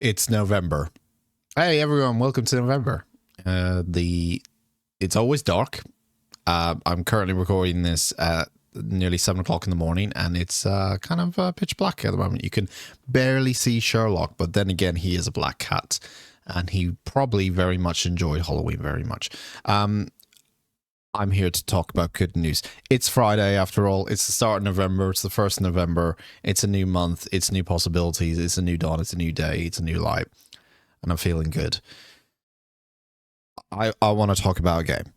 It's November. Hey everyone, welcome to November. It's always dark. I'm currently recording this at nearly 7 o'clock in the morning, and it's kind of pitch black at the moment. You can barely see Sherlock, but then again, he is a black cat, and he probably very much enjoyed Halloween very much. I'm here to talk about good news. It's Friday, after all. It's the start of November. It's the 1st of November. It's a new month. It's new possibilities. It's a new dawn. It's a new day. It's a new light. And I'm feeling good. I want to talk about a game.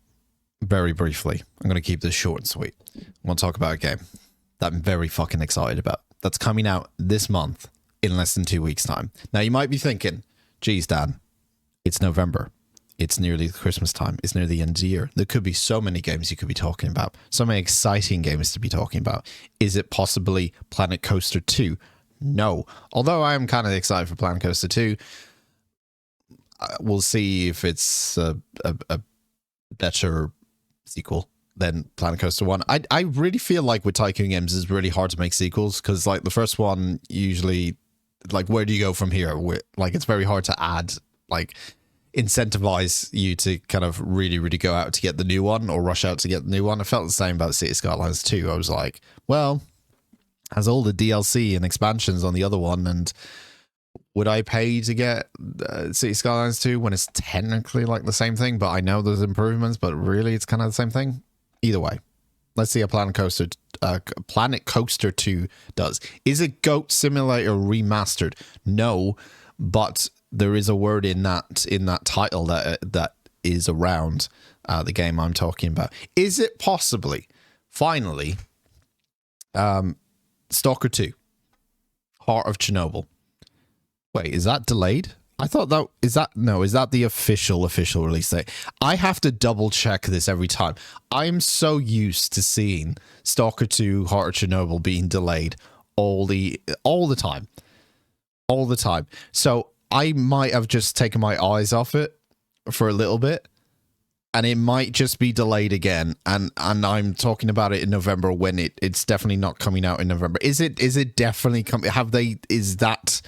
Very briefly. I'm going to keep this short and sweet. I want to talk about a game that I'm very fucking excited about. That's coming out this month in less than 2 weeks' time. Now, you might be thinking, geez, Dan, it's November. It's nearly Christmas time. It's near the end of the year. There could be so many games you could be talking about. So many exciting games to be talking about. Is it possibly Planet Coaster 2? No. Although I am kind of excited for Planet Coaster 2. We'll see if it's a better sequel than Planet Coaster 1. I really feel like with Tycoon games, it's really hard to make sequels. Because like the first one, usually, like, where do you go from here? Like, it's very hard to add, like, incentivize you to kind of really go out to get the new one or rush out to get the new one. I felt the same about City Skylines 2. I was like, well, has all the DLC and expansions on the other one, and would I pay to get City Skylines 2 when it's technically like the same thing, but I know there's improvements, but really it's kind of the same thing? Either way, let's see how Planet Coaster 2 does. Is it Goat Simulator remastered? No, but there is a word in that title that is around the game I'm talking about. Is it possibly, finally, Stalker 2, Heart of Chernobyl? Wait, is that delayed? I thought that is that the official release date? I have to double check this every time. I'm so used to seeing Stalker 2, Heart of Chernobyl being delayed all the time. So I might have just taken my eyes off it for a little bit, and it might just be delayed again. And I'm talking about it in November when it's definitely not coming out in November. Is it definitely coming? Is that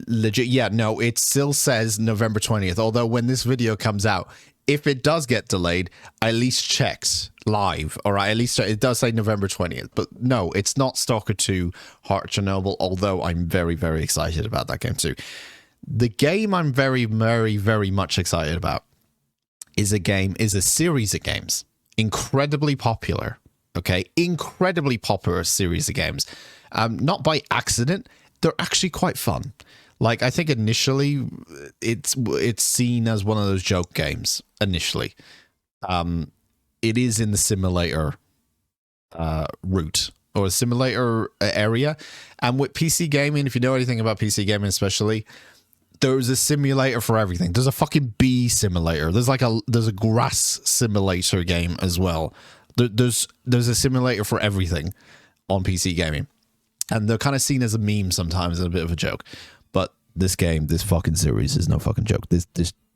legit? Yeah, no, it still says November 20th. Although when this video comes out, if it does get delayed, I at least checked live. All right, at least it does say November 20th. But no, it's not Stalker 2 Heart of Chernobyl, although I'm very excited about that game too. The game I'm very much excited about is a series of games. Incredibly popular. Okay, incredibly popular series of games. Not by accident. They're actually quite fun. Like, I think initially it's seen as one of those joke games initially. It is in the simulator route or simulator area. And with PC gaming, if you know anything about PC gaming especially, there's a simulator for everything. There's a fucking bee simulator. There's a grass simulator game as well. There's a simulator for everything on PC gaming. And they're kind of seen as a meme sometimes and a bit of a joke. But this fucking series is no fucking joke. This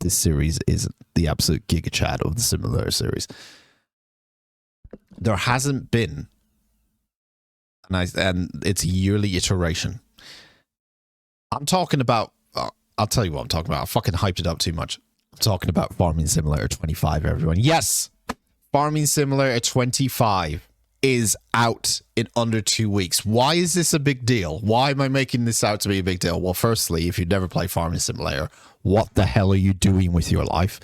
series is the absolute giga chat of the simulator series. There hasn't been, and it's a yearly iteration. I'm talking about, I'll tell you what I'm talking about. I fucking hyped it up too much. I'm talking about Farming Simulator 25, everyone. Yes! Farming Simulator 25 is out in under 2 weeks. Why is this a big deal? Why am I making this out to be a big deal? Well, firstly, if you've never played Farming Simulator, what the hell are you doing with your life?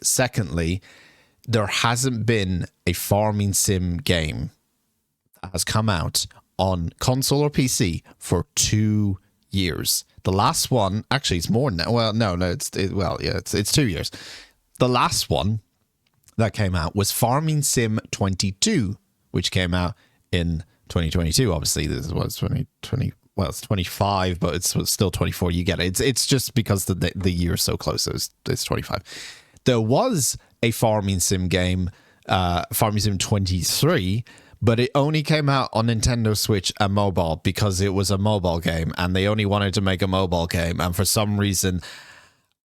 Secondly, there hasn't been a farming sim game that has come out on console or PC for 2 years. The last one, actually, it's more than that. Well, no, it's 2 years. The last one that came out was Farming Sim 22, which came out in 2022. Obviously, this was 2020. Well, it's 25, but it's still 24. You get it. It's just because the year is so close. So it's 25. There was a Farming Sim game, Farming Sim 23, but it only came out on Nintendo Switch and mobile because it was a mobile game, and they only wanted to make a mobile game. And for some reason,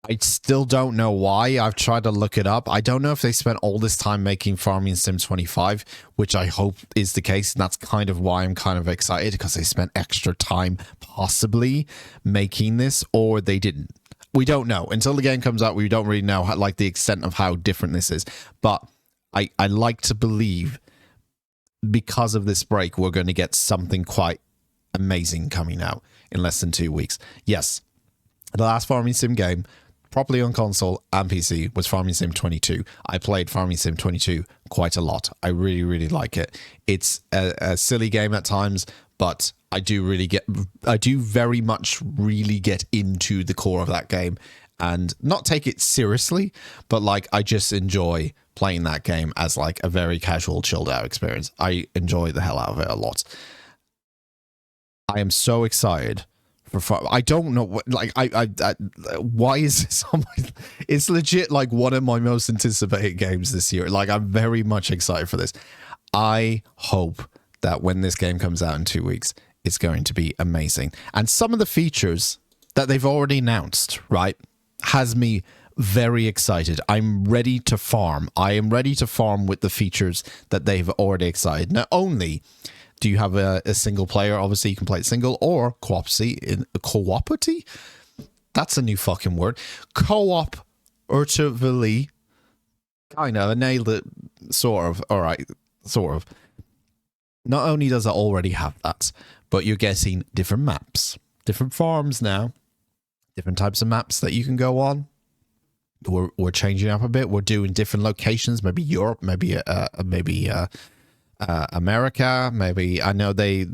I still don't know why. I've tried to look it up. I don't know if they spent all this time making Farming Sim 25, which I hope is the case. And that's kind of why I'm kind of excited, because they spent extra time possibly making this, or they didn't. We don't know. Until the game comes out, we don't really know like the extent of how different this is. But I like to believe because of this break, we're going to get something quite amazing coming out in less than 2 weeks. Yes, the last Farming Sim game, properly on console and PC, was Farming Sim 22. I played Farming Sim 22 quite a lot. I really, really like it. It's a silly game at times, but I do very much really get into the core of that game and not take it seriously, but like I just enjoy playing that game as like a very casual, chilled out experience. I enjoy the hell out of it a lot. I am so excited. I don't know what, like, why is this on my, it's legit like one of my most anticipated games this year. Like, I'm very much excited for this. I hope that when this game comes out in 2 weeks, it's going to be amazing. And some of the features that they've already announced, right, has me very excited. I'm ready to farm. I am ready to farm with the features that they've already excited. Not only do you have a single player? Obviously, you can play it single or cooperatively. That's a new fucking word. Cooperatively. Kind of. I nailed it. Sort of. All right. Sort of. Not only does it already have that, but you're getting different maps, different farms now, different types of maps that you can go on. We're changing up a bit. We're doing different locations. Maybe Europe. Maybe America, maybe. I know they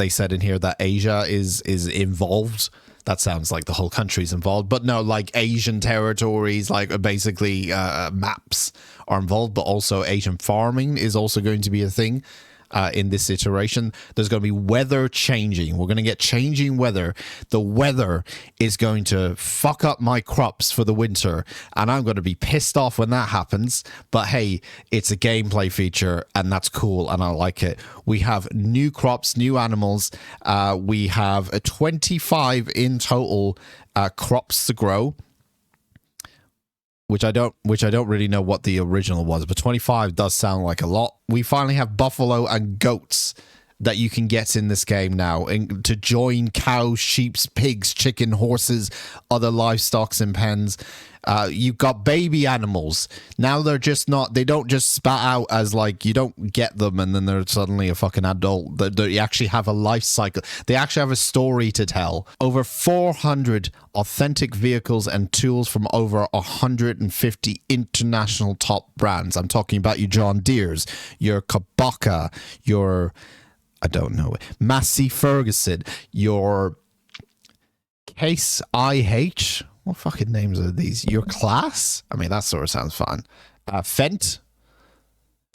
said in here that Asia is involved. That sounds like the whole country's involved, but no, like Asian territories, like basically maps are involved, but also Asian farming is also going to be a thing. In this iteration, there's going to be weather changing. We're going to get changing weather. The weather is going to fuck up my crops for the winter, and I'm going to be pissed off when that happens. But hey, it's a gameplay feature, and that's cool, and I like it. We have new crops, new animals. We have 25 in total crops to grow. Which I don't really know what the original was, but 25 does sound like a lot. We finally have buffalo and goats that you can get in this game now, and to join cows, sheep, pigs, chicken, horses, other livestock in pens. You've got baby animals. Now they're just not, they don't just spat out as like, you don't get them and then they're suddenly a fucking adult. They actually have a life cycle. They actually have a story to tell. Over 400 authentic vehicles and tools from over 150 international top brands. I'm talking about your John Deere's, your Kabaka, your, I don't know, Massey Ferguson, your Case IH. What fucking names are these? Your Class? I mean, that sort of sounds fun. Fendt,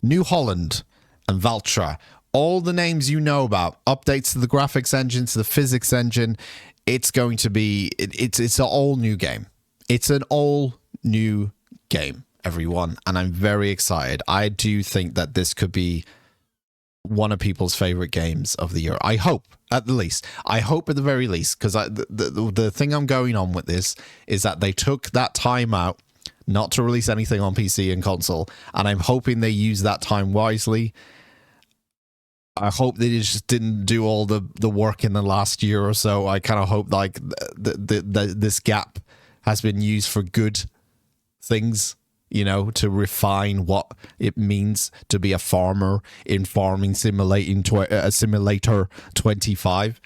New Holland, and Valtra. All the names you know about. Updates to the graphics engine, to the physics engine. It's going to be, it's an all new game. It's an all new game, everyone. And I'm very excited. I do think that this could be one of people's favorite games of the year. I hope, at the least. I hope at the very least, because the thing I'm going on with this is that they took that time out not to release anything on PC and console, and I'm hoping they use that time wisely. I hope they just didn't do all the work in the last year or so. I kind of hope like this gap has been used for good things, you know, to refine what it means to be a farmer in Farming Simulator 25.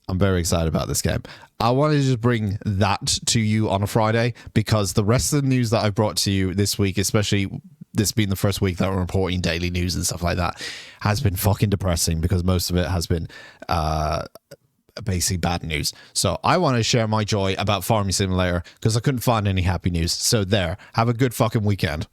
I'm very excited about this game. I wanted to just bring that to you on a Friday because the rest of the news that I brought to you this week, especially this being the first week that we're reporting daily news and stuff like that, has been fucking depressing because most of it has been basically bad news. So I want to share my joy about Farming Simulator because I couldn't find any happy news. So there, have a good fucking weekend.